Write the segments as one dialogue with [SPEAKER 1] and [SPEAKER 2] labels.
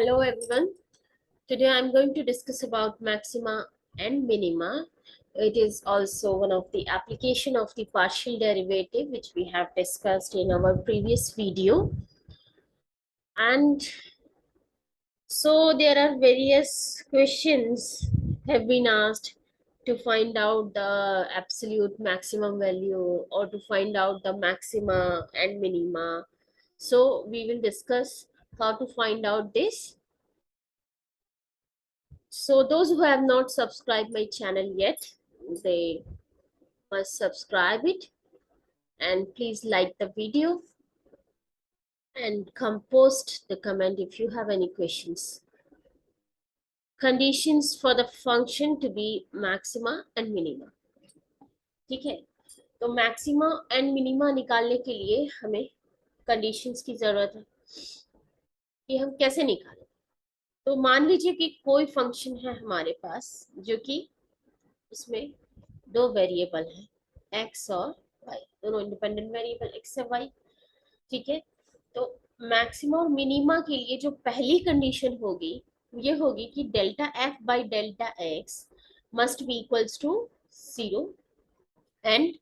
[SPEAKER 1] Hello everyone. Today I'm going to discuss about maxima and minima. It is also one of the application of the partial derivative which we have discussed in our previous video. And so there are various questions have been asked to find out the absolute maximum value or to find out the maxima and minima. So we will discuss how to find out this. So those who have not subscribed my channel yet, they must subscribe it, and please like the video and post the comment if you have any questions. Conditions for the function to be maxima and minima. ठीक है, तो maxima and minima निकालने के लिए हमें conditions की जरूरत है कि हम कैसे निकालें. तो मान लीजिए कि कोई फंक्शन है हमारे पास जो कि उसमें दो वेरिएबल हैं x और y, दोनों इंडिपेंडेंट वेरिएबल x और y. ठीक है, तो मैक्सिमा और मिनिमा के लिए जो पहली कंडीशन होगी ये होगी कि delta f by delta x must be equals to 0 and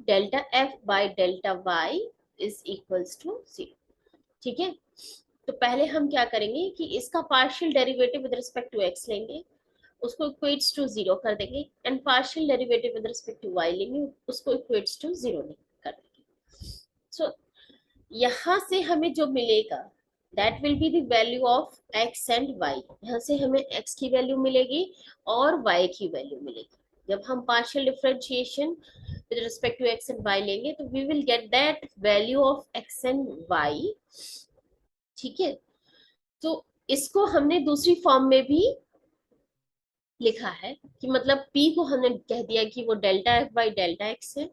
[SPEAKER 1] delta f by delta y is equals to 0. ठीक है, तो पहले हम क्या करेंगे कि इसका partial derivative with respect to x लेंगे, उसको इक्वेट्स टू 0 कर देंगे, and partial derivative with respect to y लेंगे, उसको इक्वेट्स टू 0 कर देंगे. सो यहाँ से हमें जो मिलेगा that will be the value of x and y. यहाँ से हमें x की वैल्यू मिलेगी और y की वैल्यू मिलेगी. जब हम partial differentiation with respect to x and y लेंगे तो we will get that value of x and y. ठीक है, तो इसको हमने दूसरी फॉर्म में भी लिखा है कि मतलब p को हमने कह दिया कि वो delta f by delta x है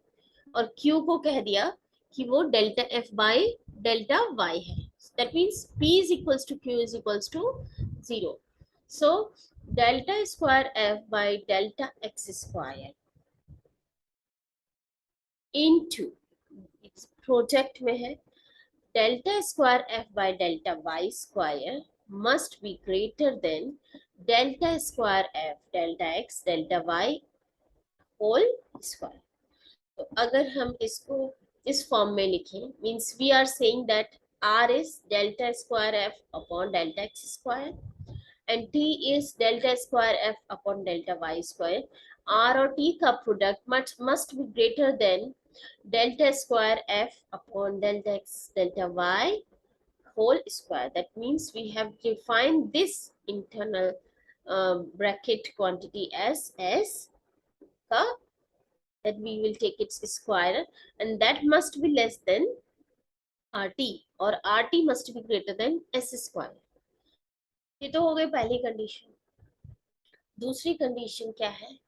[SPEAKER 1] और q को कह दिया कि वो delta f by delta y है. That means p is equals to q is equals to 0. So delta square f by delta x square into project में है delta square f by delta y square must be greater than delta square f delta x delta y whole square. तो अगर हम इसको इस form में लिखें means we are saying that r is delta square f upon delta x square and t is delta square f upon delta y square. r और t का product must be greater than delta square f upon delta x delta y whole square. That means we have defined this internal bracket quantity as s ka, that we will take its square and that must be less than rt और rt must be greater than s square. ये तो हो गई पहली condition. दूसरी condition क्या है?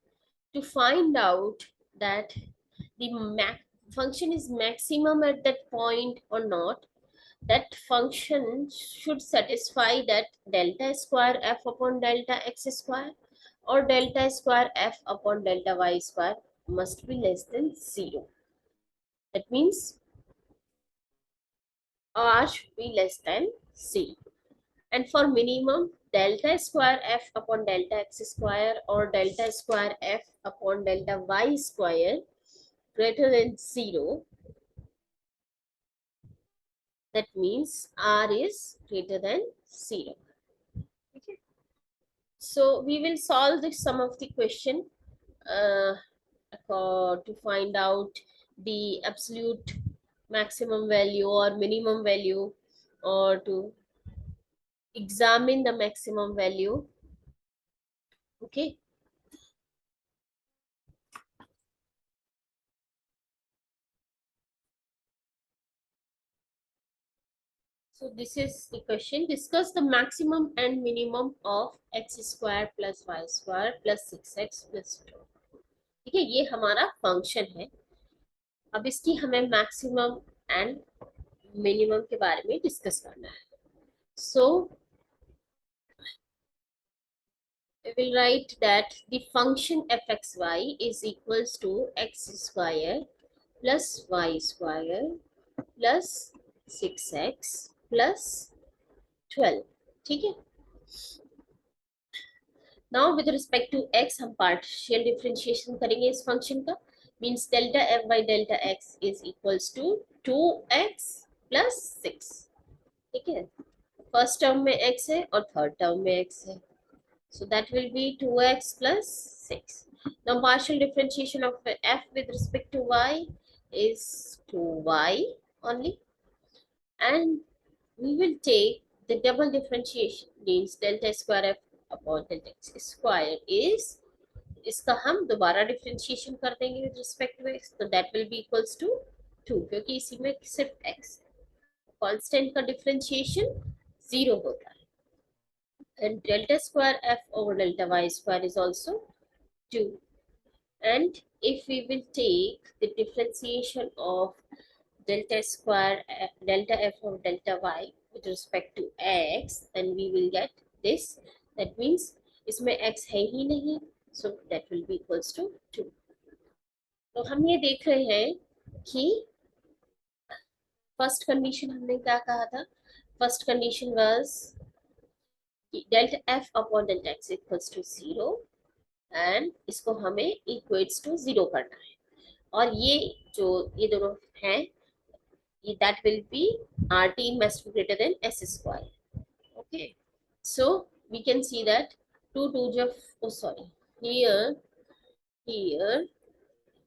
[SPEAKER 1] to find out that the function is maximum at that point or not, that function should satisfy that delta square f upon delta x square or delta square f upon delta y square must be less than 0. That means r should be less than 0. And for minimum, delta square f upon delta x square or delta square f upon delta y square greater than 0. That means r is greater than 0. Okay. So we will solve the sum of the question to find out the absolute maximum value or minimum value, or to examine the maximum value. Okay. So this is the question. Discuss the maximum and minimum of x square plus y square plus 6x plus 2. ठीक है, ये हमारा function है. अब इसकी हमें maximum and minimum के बारे में डिस्कस करना है. So we will write that the function fxy is equals to x square plus y square plus 6x plus 12. ठीक है, now with respect to x हम पार्शियल डिफरेंशिएशन करेंगे इस फंक्शन का, means delta f by delta x is equals to 2x plus 6। ठीक है, first term में x है और थर्ड टर्म में x है, so that will be 2x plus 6. Now partial differentiation of f with respect to y is 2y only, and we will take the double differentiation, means delta square f upon delta x square is, इसका हम दोबारा differentiation कर देंगे with respect to x, तो that will be equals to 2, क्योंकि इसी में सिर्फ x कांस्टेंट का डिफरेंशिएशन 0 होता है, and delta square f over delta y square is also 2. And if we will take the differentiation of delta square delta f of delta y with respect to x, then we will get this, that means इसमें x है ही नहीं, so that will be equals to 2. तो हम ये देख रहे हैं कि फर्स्ट कंडीशन हमने क्या कहा था, first condition was delta f upon delta x equals to 0, and इसको हमें इक्वेट्स टू 0 करना है, और ये जो ये दोनों हैं, that will be RT must be greater than S square. Okay, so we can see that 2 2 just, oh sorry, here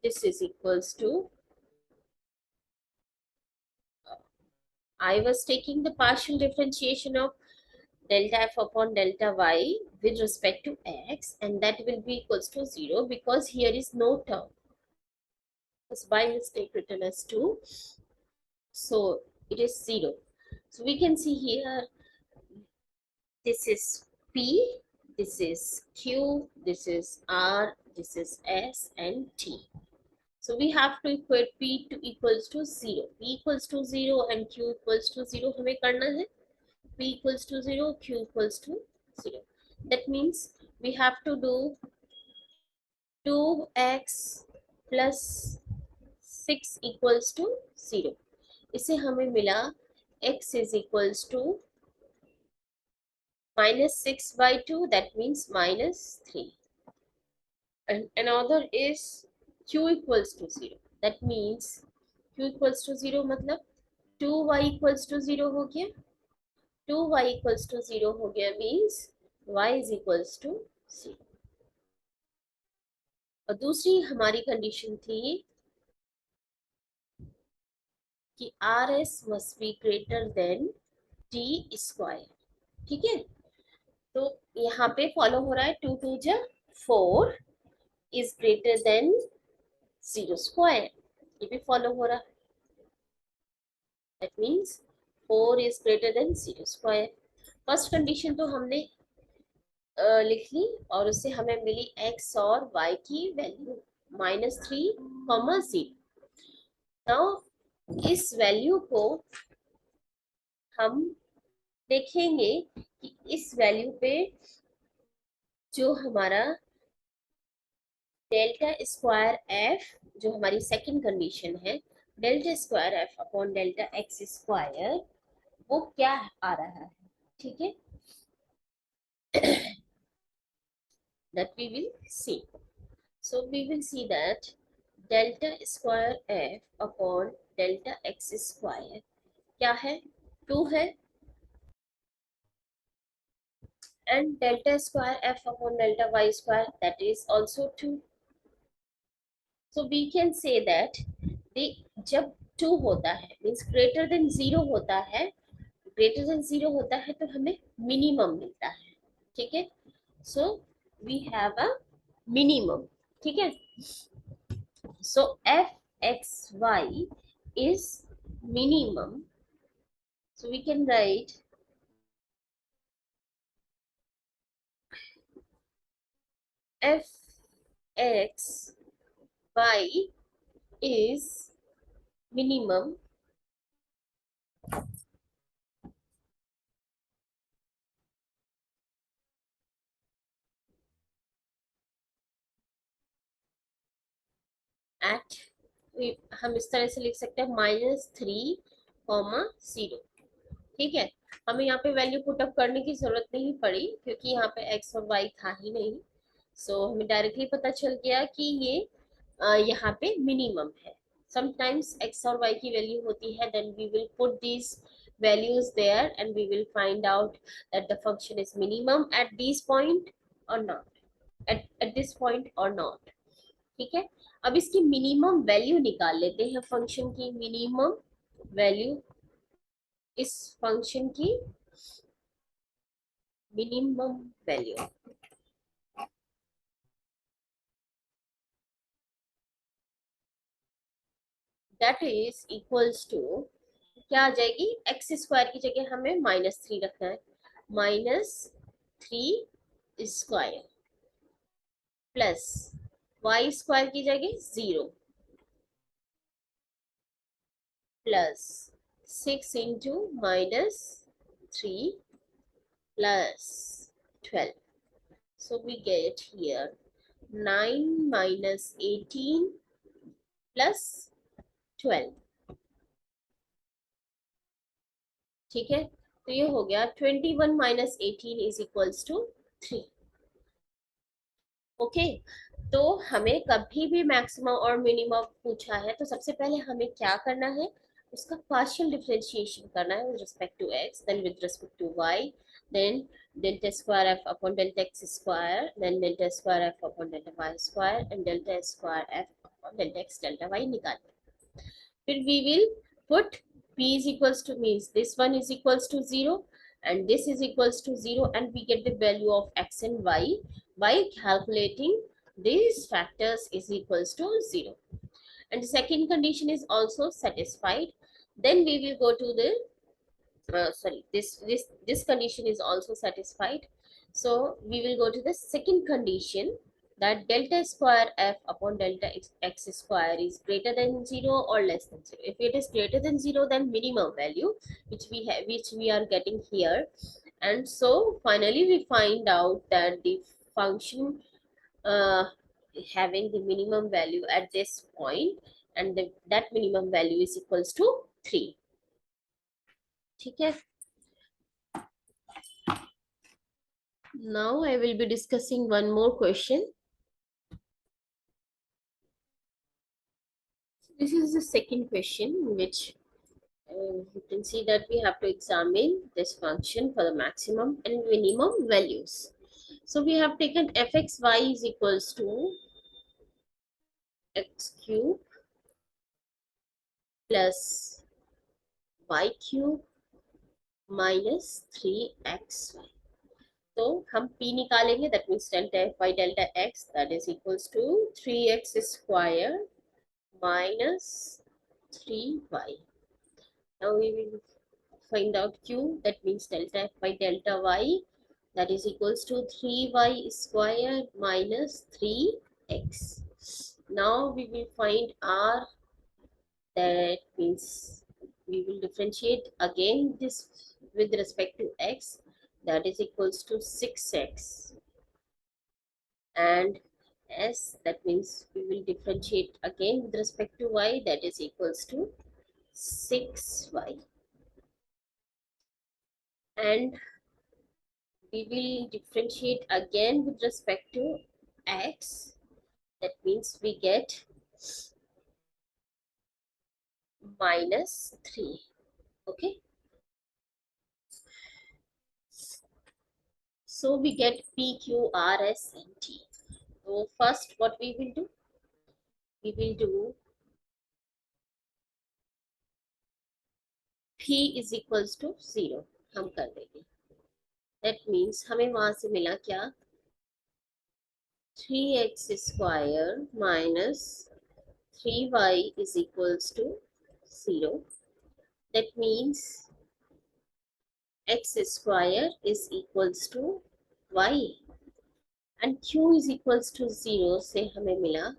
[SPEAKER 1] this is equals to, I was taking the partial differentiation of delta f upon delta y with respect to x, and that will be equals to 0 because here is no term, was by mistake written as 2, so it is 0. So we can see here, this is P, this is Q, this is R, this is S and T. So we have to equate P to equals to 0. P equals to 0 and Q equals to 0 हमें करना है. P equals to 0, Q equals to 0. That means we have to do 2x plus 6 equals to 0. इसे हमें मिला x is equals to minus 6 by 2, that means minus 3. And another is q equals to 0, that means q equals to 0 मतलब 2y equals to 0 हो गया, 2y equals to 0 हो गया, means y is equals to 0. और दूसरी हमारी condition थी कि RS must be greater than T square. ठीक है, तो यहाँ पे फॉलो हो रहा है 2 2 जा 4 is greater than 0 square, ये भी फॉलो हो रहा है, that means 4 is greater than 0 square. First condition तो हमने लिख ली, और उससे हमें मिली x और y की वैल्यू -3, 0. नाउ इस वैल्यू को हम देखेंगे कि इस वैल्यू पे जो हमारा डेल्टा स्क्वायर एफ, जो हमारी सेकंड कंडीशन है, delta square f upon delta x square, वो क्या आ रहा है. ठीक है, that we will see. So we will see that delta square f upon delta x square क्या है, 2 है, and delta square f upon delta y square, that is also 2. So we can say that जब 2 होता है means greater than 0 होता है, greater than 0 होता है तो हमें मिनिमम मिलता है. ठीक है, so we have a minimum. ठीक है, so f x y is minimum, so we can write f x y is minimum at, हम इस तरह से लिख सकते हैं -3, 0. ठीक है, हमें यहाँ पे वैल्यू पुटअप करने की जरूरत नहीं पड़ी क्योंकि यहाँ पे एक्स और वाई था ही नहीं। सो हमें डायरेक्टली पता चल गया कि ये यहाँ पे मिनिमम है। समटाइम्स एक्स और वाई की वैल्यू होती है, then we will put these values there and we will find out that the function is minimum at this point or not, at this point or not। ठीक है, अब इसकी minimum value निकाल लेते हैं। फंक्शन की मिनिमम वैल्यू, इस function की minimum value that is equals to क्या आ जाएगी, एक्स स्क्वायर की जगह हमें -3 रखना है। -3 स्क्वायर प्लस वाई स्क्वायर की जगह 0 plus 6 × -3 plus 12. So we get here 9 minus 18 plus 12। ठीक है, तो ये हो गया 21 minus 18 is equals to 3। Okay, तो हमें कभी भी मैक्सिमम और मिनिमम पूछा है तो सबसे पहले हमें क्या करना है, उसका पार्शियल डिफरेंशिएशन करना है with respect to x, then with respect to y, then delta square f upon delta x square, then delta square f upon delta y square and delta square f upon delta x delta y निकाल। फिर we will put p is equals to, means this one is equals to 0 and this is equals to 0, and we get the value of x and y by calculating these factors is equals to 0, and the second condition is also satisfied. Then we will go to the sorry, this condition is also satisfied. So we will go to the second condition, that delta square f upon delta x square is greater than 0 or less than 0. If it is greater than 0, then minimum value which we have, which we are getting here. And so finally we find out that the function uh, having the minimum value at this point, and that minimum value is equals to 3। ठीक है, now I will be discussing one more question. This is the second question, which you can see that we have to examine this function for the maximum and minimum values. So we have taken fxy is equals to x cube plus y cube minus 3xy। तो हम p निकालेंगे, that means delta f by delta x, that is equals to 3x square minus 3y। Now we will find out q, that means delta f by delta y, that is equals to 3y square minus 3x। Now we will find r, that means we will differentiate again this with respect to x, that is equals to 6x, and s, that means we will differentiate again with respect to y, that is equals to 6y, and we will differentiate again with respect to x, that means we get -3। Okay, so we get p, q, r, s and t। So first what we will do, we will do p is equals to 0 हम कर देंगे। That means हमें वहां से मिला क्या, 3x square minus 3y is equals to 0। That means x square is equals to y, and q is equals to 0 से हमें मिला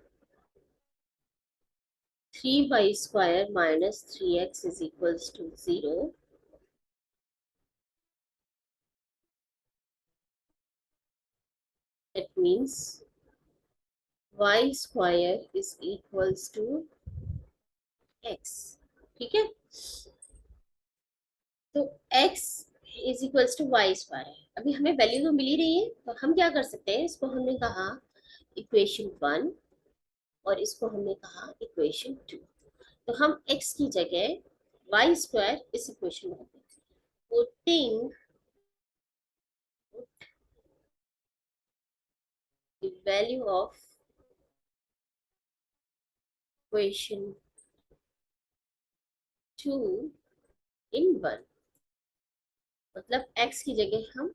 [SPEAKER 1] 3y square minus 3x is equals to 0। That means y square is equals to x। ठीक है, तो x is equals to y square है। अभी हमें value तो मिल ही रही है, तो हम क्या कर सकते हैं, इसको हमने कहा इक्वेशन 1 और इसको हमने कहा इक्वेशन 2। तो हम x की जगह वाई स्क्वायर इस इक्वेशन में रखते हैं। Putting the value of equation 2 इन 1, मतलब x की जगह हम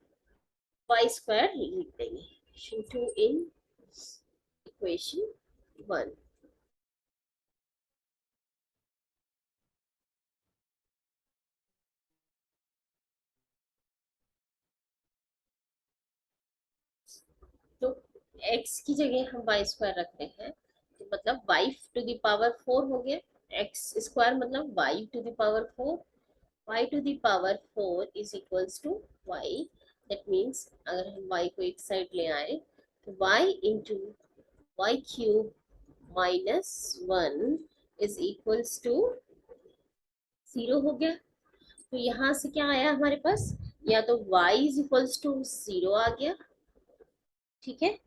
[SPEAKER 1] वाई स्क्वायर लिख देंगे, इक्वेशन 2 इन इक्वेशन 1। तो x की जगह हम वाई स्क्वायर रखते हैं, तो मतलब वाई टू द पावर 4 हो गया। एक्स स्क्वायर मतलब y to the power 4, y to the power 4 is equals to y. That means अगर हम वाई को एक साइड ले आए तो y into y cube minus 1 is equals to 0 हो गया। तो यहाँ से क्या आया हमारे पास, या तो y इज इक्वल्स टू 0 आ गया, ठीक है,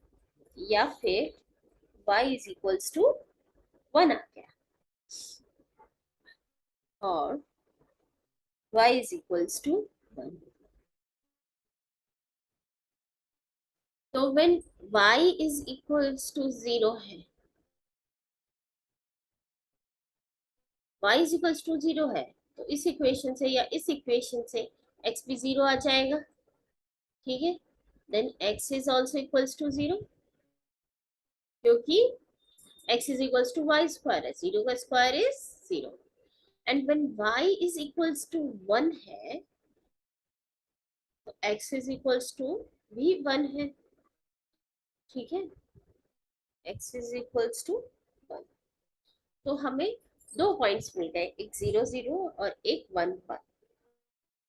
[SPEAKER 1] या फिर y इज इक्वल्स टू 1 आ गया, और y इज इक्वल्स टू 1। तो when y is equals to 0 है, y इज इक्वल्स टू 0 है, तो इस इक्वेशन से या इस इक्वेशन से x भी 0 आ जाएगा, ठीक है। Then x is also equals to 0, क्योंकि x is equals to y square है, 0 का square is 0। And when y is equals to 1 है, तो x इज इक्वल्स टू भी 1 है, ठीक है, x इज इक्वल्स टू 1। तो हमें दो पॉइंट्स मिल गए, एक 0 0 और एक 1 1।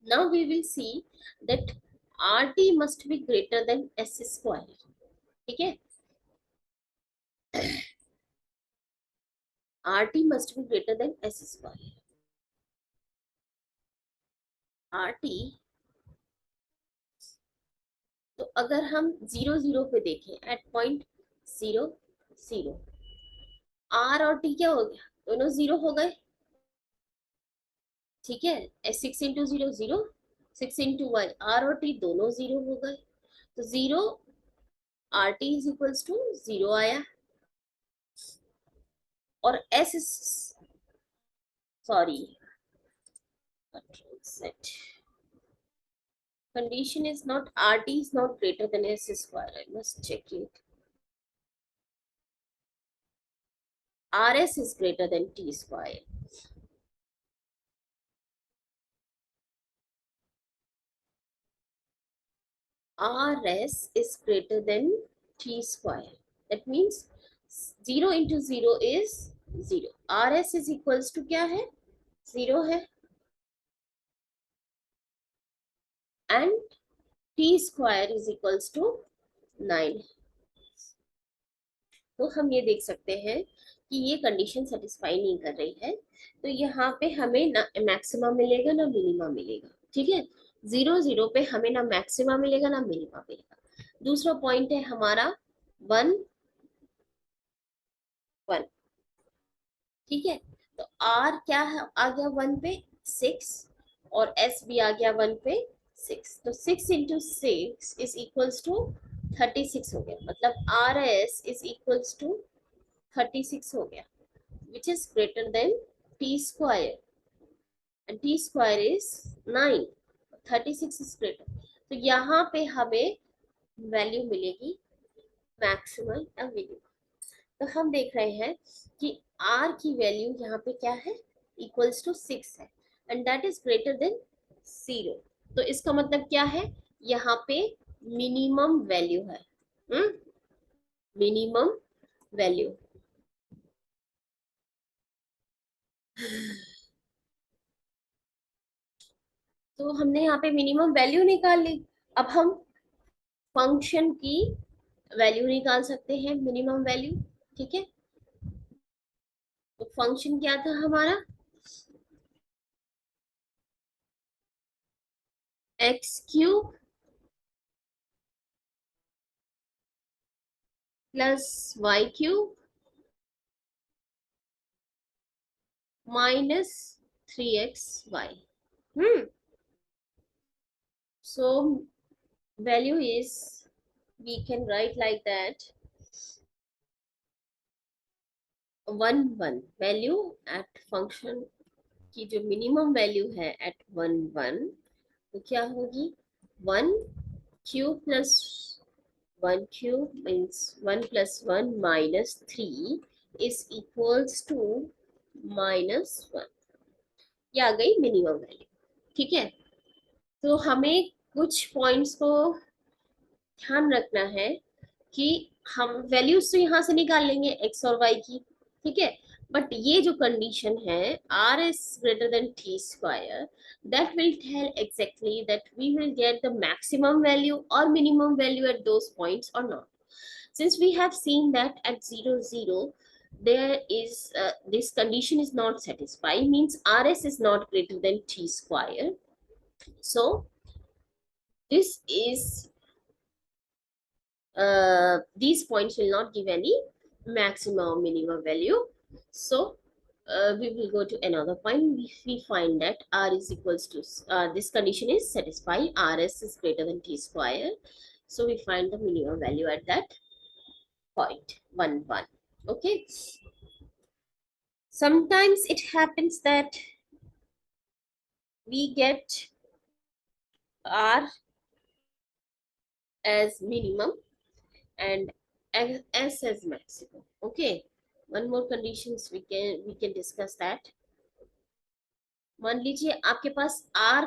[SPEAKER 1] Now we will see that rt must be greater than s square, ठीक है, rt must be greater than s square. rt, तो अगर हम 0 0 पे देखें एट पॉइंट 0 0, r और t क्या हो गया, दोनों 0 हो गए, ठीक है। 6 इंटू 0 0, 6 इंटू वाई, r और t दोनों 0 हो गए, तो 0 r t is equals to 0 आया। और s sorry, control set, condition is not rt is not greater than s square, I must check it, rs is greater than t square, rs is greater than t square, that means 0 into 0 is 0, rs is equals to क्या है, 0 है, and t square is equals to 9। तो हम ये देख सकते हैं कि ये कंडीशन सेटिस्फाई नहीं कर रही है, तो यहाँ पे हमें ना मैक्सिमा मिलेगा ना मिनिमा मिलेगा, ठीक है। 0 0 पे हमें ना मैक्सिमा मिलेगा ना मिनिमा मिलेगा। दूसरा पॉइंट है हमारा 1 1, ठीक है। तो r क्या है, आ गया 1 पे 6, और s भी आ गया 1 पे 6, तो 6 इंटू 6 इज इक्वल्स टू 36 हो गया, मतलब r s is equals to 36 हो गया, which is greater than t square, and t square is 9, 36 is greater। तो यहाँ पे हमें वैल्यू मिलेगी मैक्सिमम या मिनिमम। तो हम देख रहे हैं कि r की वैल्यू यहाँ पे क्या है, इक्वल्स टू 6 है, and that is greater then 0। तो इसका मतलब क्या है, यहाँ पे मिनिमम वैल्यू है, मिनिमम वैल्यू। तो हमने यहाँ पे मिनिमम वैल्यू निकाल ली। अब हम फंक्शन की वैल्यू निकाल सकते हैं, मिनिमम वैल्यू, ठीक है। तो फंक्शन क्या था हमारा, x cube plus y cube minus 3xy. So value is, we can write like that, 1 1 value at function की जो मिनिमम वैल्यू है एट 1 1, तो क्या होगी, 1 cube plus 1 cube means 1 + 1 -3 is equals to -1। ये आ गई मिनिमम वैल्यू। ठीक है, तो हमें कुछ पॉइंट्स को ध्यान रखना है कि हम वैल्यूज तो यहाँ से निकाल लेंगे एक्स और वाई की, ठीक है, बट ये जो कंडीशन है r is greater than t square, that will tell exactly that we will get the maximum value or minimum value at those points or not. Since we have seen that at 0 0 there is this condition is not satisfied, means rs is not greater than t square. So this is these points will not give any maximum or minimum value. So we will go to another point. If we find that r is equals to this condition is satisfied, rs is greater than t square, so we find the minimum value at that point 1 1. Okay, sometimes it happens that we get r as minimum and s as maximum. Okay, one more conditions we can discuss that. मान लीजिए आपके पास r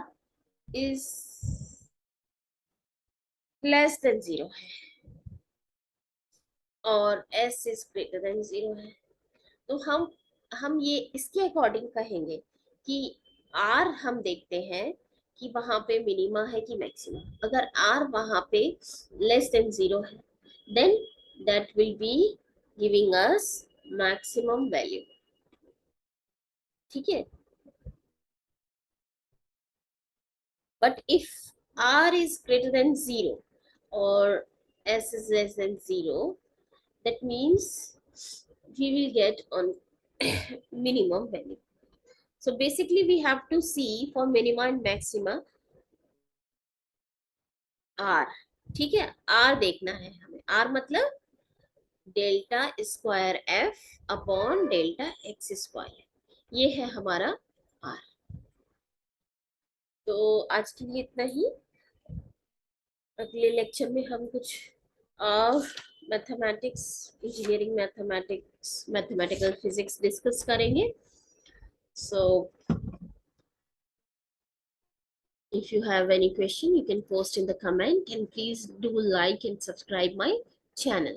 [SPEAKER 1] is less than 0 है और s is greater then 0 है, तो हम ये इसके अकॉर्डिंग कहेंगे कि r हम देखते हैं कि वहां पे मिनिमा है कि मैक्सिमा। अगर r वहां पे लेस देन 0 है then that will be giving us maximum value. ठीक है, but if r is greater than 0 or s is less than 0, that means we will get on minimum value. So basically we have to see for minima and maxima r। ठीक है, r देखना है हमें, r मतलब delta square f upon delta x square, ये है हमारा r। तो आज के लिए इतना ही, अगले लेक्चर में हम कुछ mathematics, engineering mathematics, mathematical physics discuss करेंगे। सो if you have any question you can post in the comment, and please do like and subscribe my channel.